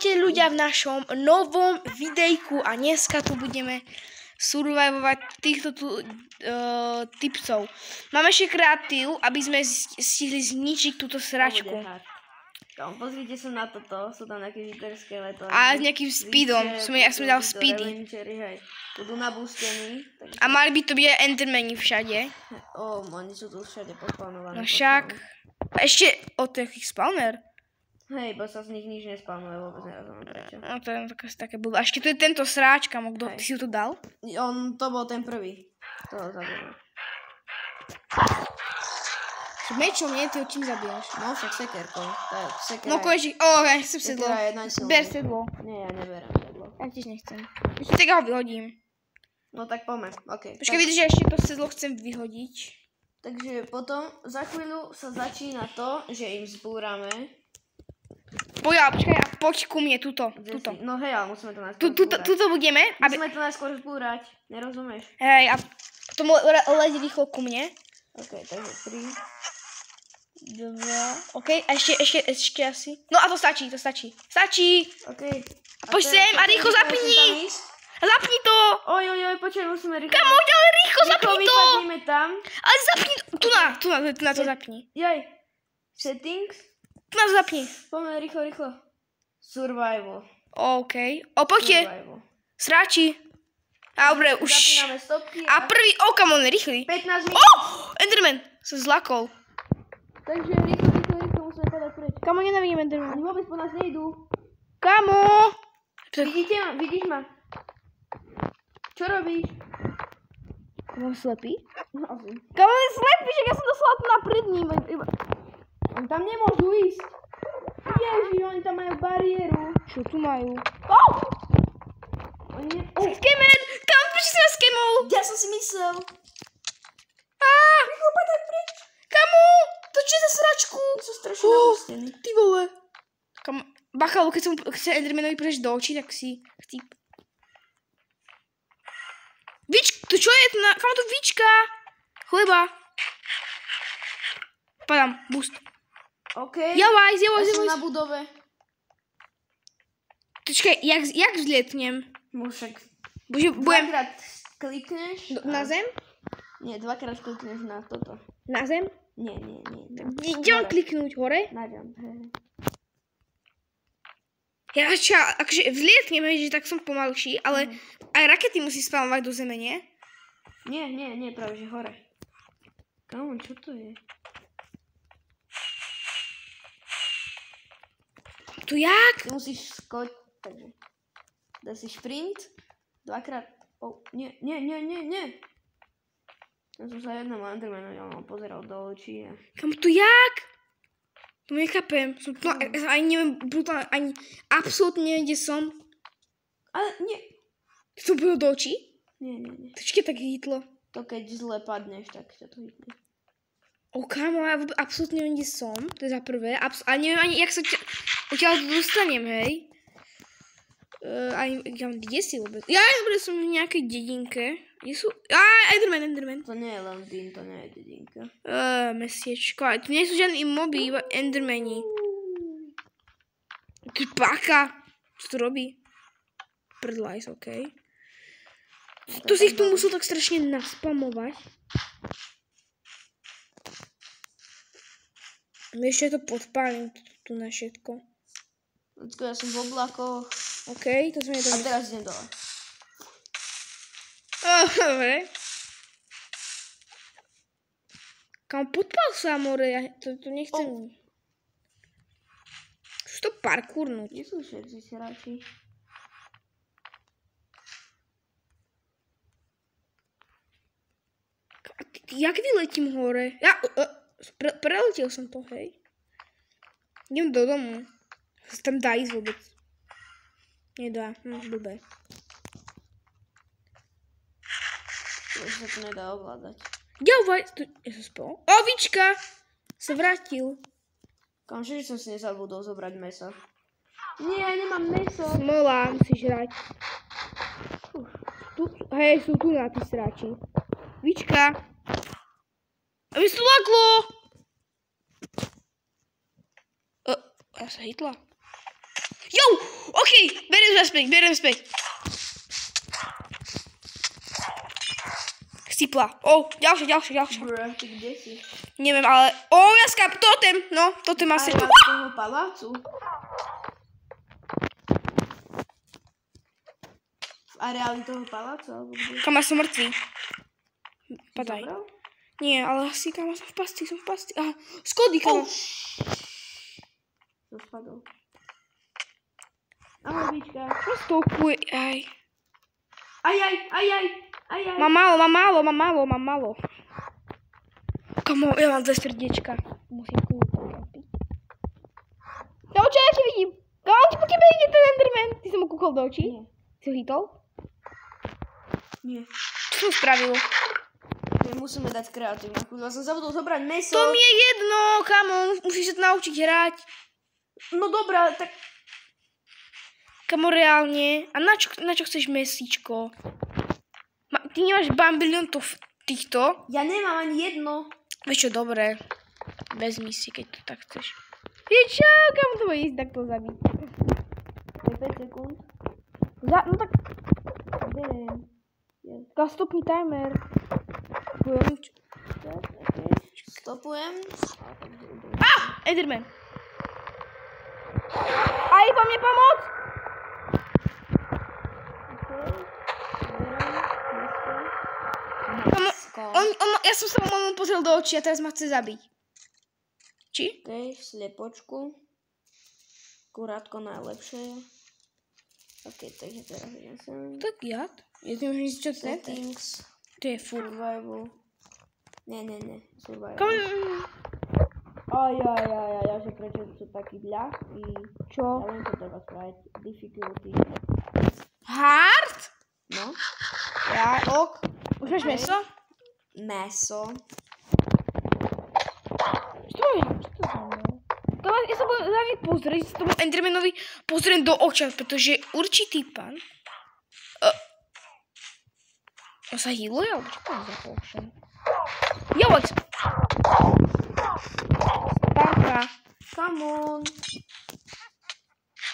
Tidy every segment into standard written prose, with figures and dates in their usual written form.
Čaute ľudia v našom novom videjku a dneska tu budeme survivovať týchto tu typcov. Máme ešte kreatív, aby sme stihli zničiť túto sračku. Pozrite sa na toto, sú tam nejaké žiterské letoviny. A s nejakým speedom, ja som dal speedy. Budú nabústení. A mali by to byť aj endermeni všade. Oni sú tu všade pospánované. No však. A ešte od takých spawner. Hej, bo sa z nich nič nespánuje, vôbec nerozumiem prečo. No to je také blbé. A ešte to je tento sráč, kamo, kto ty si to dal? To bol ten prvý. Toho zabijeme. Mečom, nie? Ty ho čím zabíjaš? No však sekerkou. No konečne, ja chcem sedlo. Ber sedlo. Nie, ja neberám sedlo. Ja tiež nechcem. Ešte tak ho vyhodím. No tak poďme, okej. Počkaj, vidíš, že ešte to sedlo chcem vyhodiť. Takže potom za chvíľu sa začína to, že im zbúrame. Poď ku mne, tuto. No hej, ale musíme to najskôr zbúrať. Tuto budeme. Musíme to najskôr zbúrať, nerozumieš? Hej, a potom leď rýchlo ku mne. Ok, takže 3, 2, ok, a ešte asi. No a to stačí. Stačí! Ok. Poď sem a rýchlo zapni! Zapni to! Oj, počkaj, musíme rýchlo. Kamo, ale rýchlo zapni to! Vypadneme tam. Ale zapni to! Tu na to zapni. Jaj. Settings. Tu na to zapni. Poďme rýchlo. Survival. OK. Poďte. Sráči. Dobre, už. Zapíname stopky. A prvý, kam on je rýchly. 15 minút. Enderman. Som zlakol. Takže rýchlo, musíme padať preč. Kamo, nenavidím Enderman. Oni vôbec po nás nejdú. Kamo. Vidíš ma? Čo robíš? Kamo, slepý? No asi. Kamo, je slepý, že ja som doslova tu pred ním. Oni tam nemôžu ísť. Ježi, oni tam majú bariéru. Čo tu majú? Skemen! Kam, prečo si ma skemol? Ja som si myslel. Rýchlo padaj preč. Kamo, to čo je za sračku? Sú strašne nabústení. Ty vole. Kamo, bacha, keď som chce Endermanovi prejsť do očí, tak si chcíp. To čo je? Kamo, to víčka. Chleba. Padám, boost. OK. Javaj. Ja som na budove. Počkaj, jak vzlietnem? Však. Dvakrát klikneš. Na zem? Nie, dvakrát klikneš na toto. Na zem? Nie. Kde mám kliknúť? Hore? Na jump, hej. Ja akože vzlietnem, že tak som pomalší, ale aj rakety musí spávať do zeme, nie? Nie, práve že hore. Kámo, čo to je? Tu jak? Ty musíš skočiť, takže dá si šprint, dvakrát, nie. Ja som sa jednom Endermanovi pozeral do očí. Kam tu jak? To nechápem, ani neviem, brutálne, ani absolútne neviem, kde som. Ale nie. Ty som povedal do očí? Nie. Počkej, tak hitlo. To keď zle padneš, tak ťa to hitne. Kámo, ja absolútne neviem, kde som, to je za prvé, ale neviem ani, jak sa odtiaľ dostanem, hej. Kde si vôbec? Ja som v nejakej dedinke. Kde sú? Enderman. To nie je len dým, to nie je dedinka. Mesiečko, tu nie sú žiadni moby, iba endermeni. Tu páka. Čo to robí? Prdlajs, okej. Tu si ich tu musel tak strašne naspamovať. Ešte to podpálim tu na všetko. Ja som v oblakoch. OK, to sme to. A teraz idem dole. Dobre. Kam podpal sa, more, ja to nechcem. Už to parkournúť. Kde sú všetci sráči? Jak vyletím hore? Preletel som to, hej. Idem do domu. Sa tam dá ísť vôbec. Nedá, blbé. To sa to nedá ovládať. Ja som spal. Ovička! Sa vrátil. Kamže, že som si nezabudol zobrať mäso. Nie, nemám mäso. Smola, musíš hrať. Hej, sú tu na tí sráči. Vička. Aby sa laglo! Ja sa hitla. Jo! OK, beriem späť. Sypla. Ďalšia. Bro, ty kde si? Neviem, ale... jaska, totem. No, totem asi... Areáli toho palácu. V areáli toho palácu, alebo kde? Kam ja som mŕtvý. Padaj. Zobral? Nie, ale asi kam som v pasti. Aha, Skody, kam. To spadol. Ahoj, bička. Čo stokuje? Aj. Aj. Mám málo. Kamo, ja mám 2 srdiečka. Musím kúpiť. Do očí, ja ti vidím. Kamo, po tebe ide ten Enderman. Ty som mu kúkol do očí? Nie. Si ho hitol? Nie. Čo som spravil? Musíme dať kreatívne. Kurva, som zabudol zobrať mäso. To mi je jedno, kamo. Musíš sa naučiť hrať. No dobrá, tak... Kamo, reálne. A na čo chceš mesíčko? Ty nemáš bambilion týchto? Ja nemám ani jedno. Vieš čo, dobre. Vezmi si, keď to tak chceš. Vieš čo, kam to bude ísť takto zabiť? 5 sekúnd. No tak... Beriem. Stopni timer. Stopujem. Enderman. Aj po mne pomoc! Ja som sa mu pozrel do očí a teraz ma chce zabiť. Či? OK, sliepočku. Kurátko najlepšie. OK, takže teraz idem sem. Tak jad. Ja ty môžem ísť čo to je? Settings. To je furt. Survival. Nie. Survival. Kam... Ja, že prečo sú taký ľahký. Čo? Ja viem, čo treba spraviť. Difficulty. Hard? No. Ja, ok. Už máš meso? Meso. Čo to znamená? Ja sa budem zároveň pozrieť, sa tomu Endermanovi pozriem do oča, pretože určitý pán... On sa healuje, alebo čo to je za potion? Jovac! Stanka. Come on.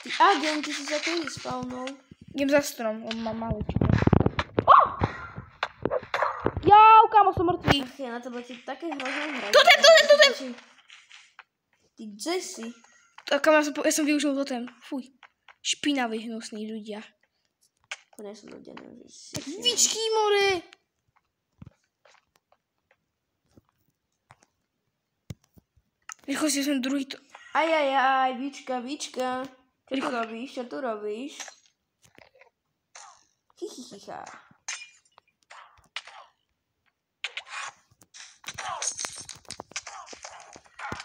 Ty agent, ty si sa kedy spawnul? Idem za strom, on má maličko. Jau, kámo, som mŕtvý. Ach, ja na teba ti také hrozné hrať. Totem! Ty kde si? Kámo, ja som využil totem. Fuj. Špinaví, hnusní ľudia. To nie sú ľudia, neviem, že si... Vičky, more! Rýchlo si som druhý to... Aj, Vička. Čo tu robíš? Hihihiha.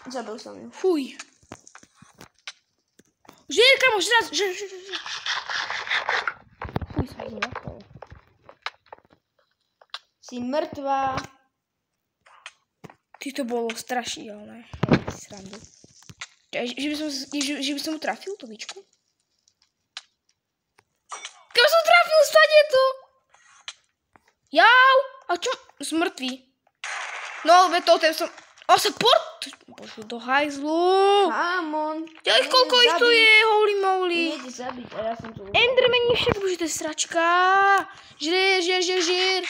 Zabil som ju. Fuj. Žir, kamo, žir. Fuj, som zľakol. Si mŕtva. Ty to bolo strašidelné. Srandu. Že by som mu trafil to Vičku? Kam som trafil, stade to? Jau, a čo? Som mŕtvý. No, ale to som... O, sa Bože, do hajzlu. Hamon. Ďalej, koľko ich tu je, holy moly. Nejde zabiť, a ja som tu... Enderman je však, bože, to je sračka. Žir.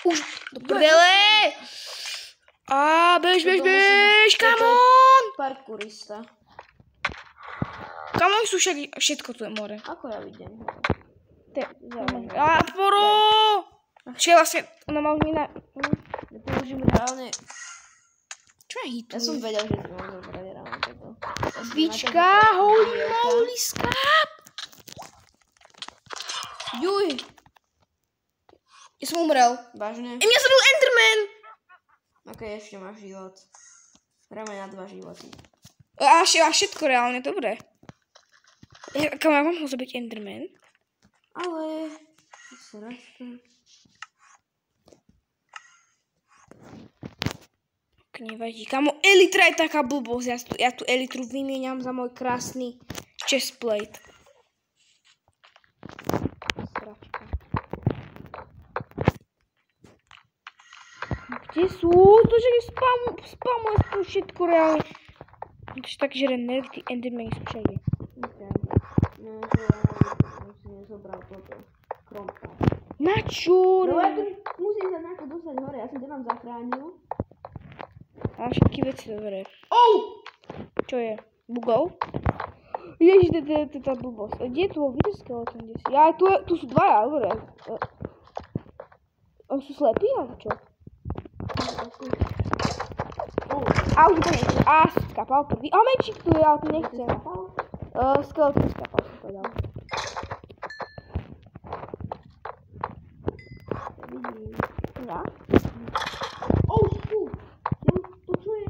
Už, do prdele. A, bež, come on. Parkourista. Come on, sú však, všetko tu je more. Ako ja vidím? A, poro. Čiže vlastne, ona má už mi na... Ja použijem reálne... Čo je hituje? Ja som vedel, že ti mám zobrať reálne toto. Vička, holy moly, scrap. Juj. Ja som umrel. Vážne? Mňa zabil Enderman. Ok, ešte máš život. Hráme na 2 životy. A všetko reálne, dobre. Kam ja mám ho zabiť Enderman? Ale... Sračka. Nevadí. Kamo, Elytra je taká blbosť. Ja tu Elytru vymieňam za môj krásny chestplate. Sračka. Kde sú? To, že spamuje tu všetko reálne. To je tak, že nervy, tí Endermani sú všade. No, zobral toto. Kromka. Na čo? No ja tu musím sa nejako dostať hore, ja som ťa tam zachránil. Mám všetky veci dobre. Oh! Čo je? Bugov? Ježiš, to je tá blbosť. Kde je tu vidíš skeleton? Ja, tu sú dvaja, dobre. Oni sú slepí, alebo čo? A už to nechcem. Skapal prvý. A menšík tu je, ale to nechcem. Skeleton skapal, som povedal. Ja? To čo je?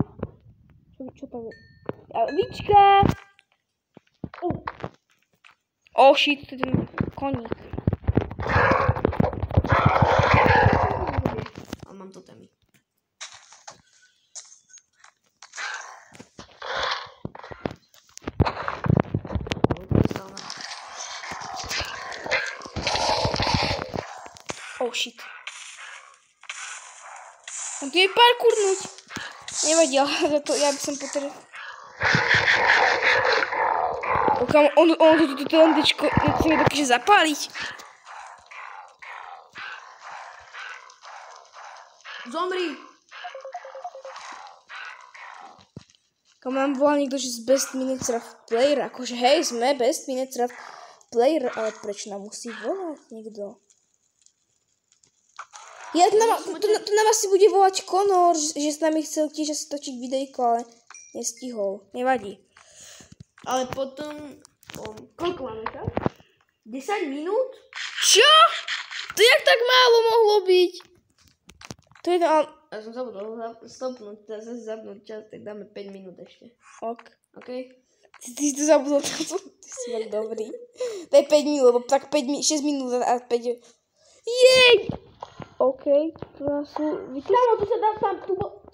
Čo to je? Víčka! Oh shit, to je ten koník. A mám to témy. Oh shit. On tu je parkournúť. Nevadí, ale to ja by som potreboval. On tu tendečko nechce mi dokáže zapáliť. Zomri! Kam nám volá niekto, že z Best Minecraft Player. Akože hej, sme Best Minecraft Player, ale prečo nám musí volať niekto? Ja, to nám asi bude volať Conor, že s nami chcel tiež asi točiť videjko, ale nestihol. Nevadí. Ale potom... koľko máme čas? 10 minút? Čo? To jak tak málo mohlo byť? To je to... Ja som zabudol stopnúť, zase zapnúť čas, tak dáme 5 minút ešte. Ok. OK? Ty si to zabudol, ty si tak dobrý. To je 5 minút, lebo tak 6 minút a 5... Jej! OK, tu nás sú... Kámo, tu sa dá tam, tu bo...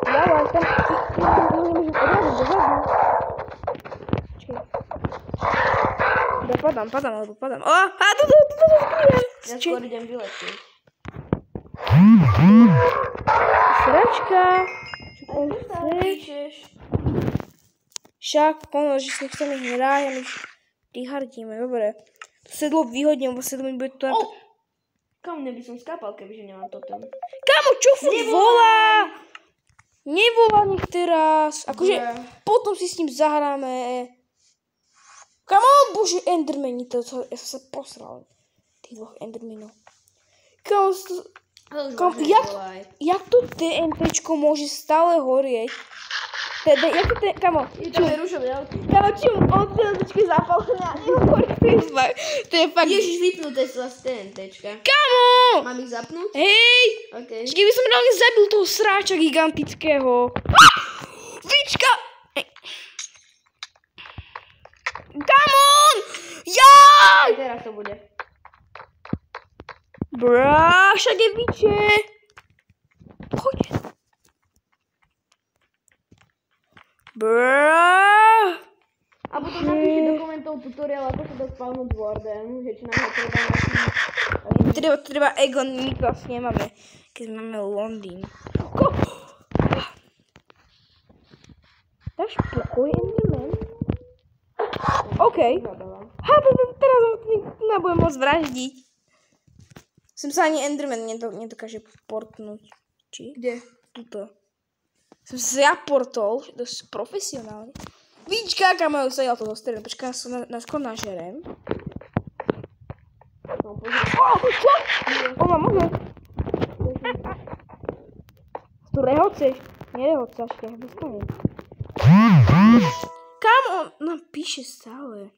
Ja, ale tam... Ty nemôžem odrážiť dozadu. Počkej. Padám. A tu skryjem. Ja skôr idem vyletieť. Sračka. Čo Ty sa píšeš? Však, ono, že si chceme hrať a my prihardíme, dobre. Sedlo výhodne, lebo sedlo mi bude to... Kam neby som skápal, kebyže nemám totem? Kamo, čo furt volá? Nevolá nech teraz. Akože potom si s ním zahráme. Kamo, bože, endermeni, ja som sa posral. Tých dvoch endermenov. Kamo, jak to TNTčko môže stále horieť? Jak to kamo? Tam je rušové auto. Kamo, čím on TNTčko je zapálené a nehovorí, to je fakt... Ježiš, vypnuté sú z TNTčka. Kamo! Mám ich zapnúť? Hej! OK. Keby som reálne zabil toho sráča gigantického. Víčka! Come on! Jaj! Teraz to bude. Brá, však je víče. Poď. Brá. A potom napíšte do komentov tutoriál, ako sa dospavnúť Warden, že či nám ho treba Treba Egon, my to asi nemáme, keď máme Londýn. Dáš pokoj, Enderman? OK. Teraz ma budem môcť vraždiť. Som sa ani Enderman nedokáže portnúť. Či? Kde? Tuto. Som sa ja portol, dosť profesionálne. Víčka, kamajú sa, ja to dostrelím. Počkaj, ja skôr nažerem. Čo? Ona môže. Tu rehoceš? Nerehocaš, ja dostanem. Kam on nám píše stále?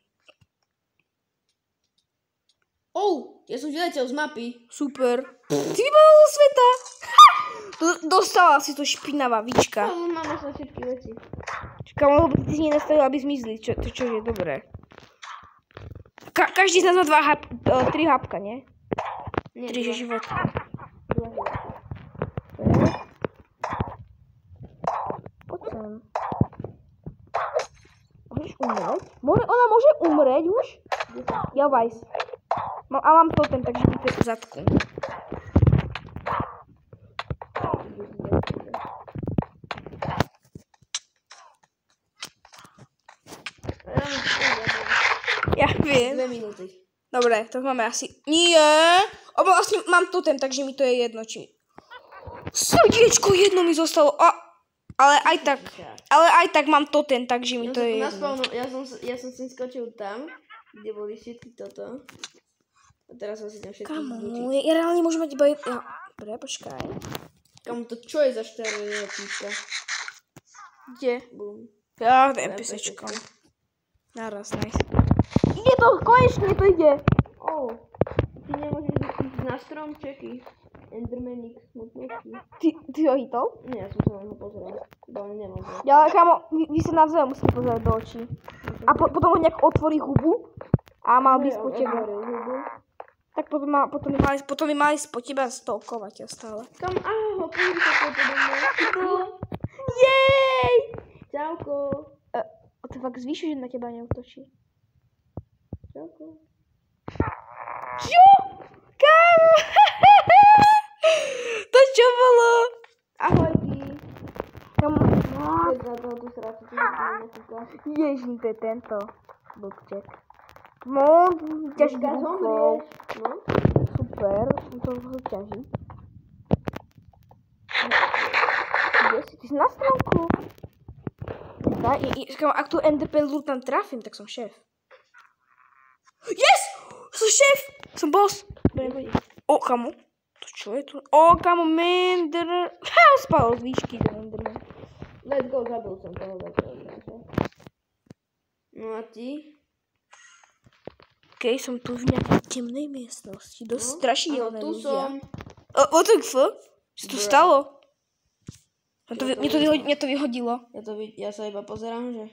Ja som vyletel z mapy. Super. Ty vybavil zo sveta. Dostala si to špinavá víčka. Máme sa všetky veci. Čakám, lebo ty si nenastavil, aby zmizli, čo je dobré. Každý z nás má 3 hapka, nie? Nie, 3 životka. Poď sem. Môžeš umrieť? Ona môže umrieť už? Ja vajs. A mám totem, takže buďte v zadku. Ja viem. 2 minúty. Dobre, to máme asi... Nie! Asi mám totem, takže mi to je jedno, či... Srdiečko, jedno mi zostalo. Ale aj tak mám totem, takže mi to je jedno. Ja som si skočil tam, kde boli všetky toto. A teraz som si tam všetky zlučiť. Ja reálne môžem mať iba jedno... Dobre, počkaj. Kamu, to čo je za štarové píska? Kde? Bum. Ja, NPCčko. Naraz, nice. Ide to, konečne to ide. Ty nemôžeš ísť na strom, čeky. Endermanik, smutnosti. Ty ho hitol? Nie, ja som sa len ho pozeral. Nemôžem. Ja, kámo, vy sa navzájom musíte pozerať do očí. A potom ho nejak otvorí hubu a mal by po teba. Tak potom by mali po teba stalkovať a stále. Kam, pozri sa to mňa. Jej! Čauko. To fakt zvýšu, že na teba neútočí. Čauko. Čo? Kam? To čo bolo? Ahojky. Kam? Poď na toho tu srácu, tu nekúka. Ježiš, to je tento blbček. No, ťaží rukou. No. Super, som to ťaží. Kde si? Ty si na stránku. Ak tu NDP lúr tam trafím, tak som šéf. Yes! Som šéf! Som boss. Kamo. To čo je tu? Kamo, Mender. Spadol z výšky ten Enderman. Let's go, zabil som toho začal. No a ty? Som tu v nejakej temnej miestnosti. Dosť strašidelné tu ľudia. som. What the fuck? Čo tu stalo? Mne to vyhodilo. Ja sa iba pozerám, že...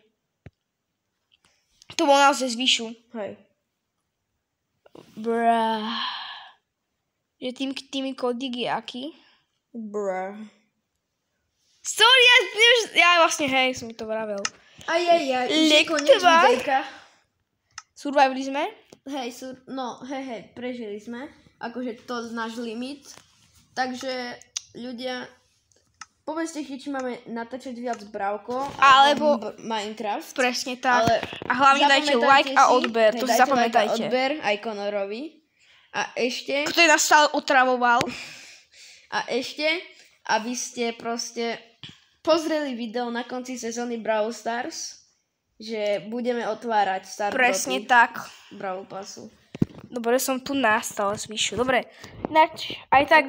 To bol naozaj z výšu. Hej. Brá. Že tými kódik je aký? Brá. Sorry, ja vlastne, hej, som mi to vravel. Koniec videjka. Survivali sme? Hej, prežili sme. Akože to je náš limit. Takže, ľudia, povedzte, či máme natáčať viac Bravko alebo Minecraft. Presne tak. Ale a hlavne dajte like a odber, to si zapamätajte. Odber aj Conorovi. A ešte... Ktorý nás stále otravoval. A ešte, aby ste proste pozreli video na konci sezóny Brawl Stars, že budeme otvárať startboty. Presne tak. Brawl Passu. Dobre, som tu nastal zvyšu. Dobre, aj tak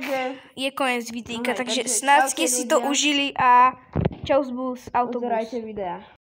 je koniec videjka, takže snáď ste si to užili a čau z Autobus. Pozerajte videa.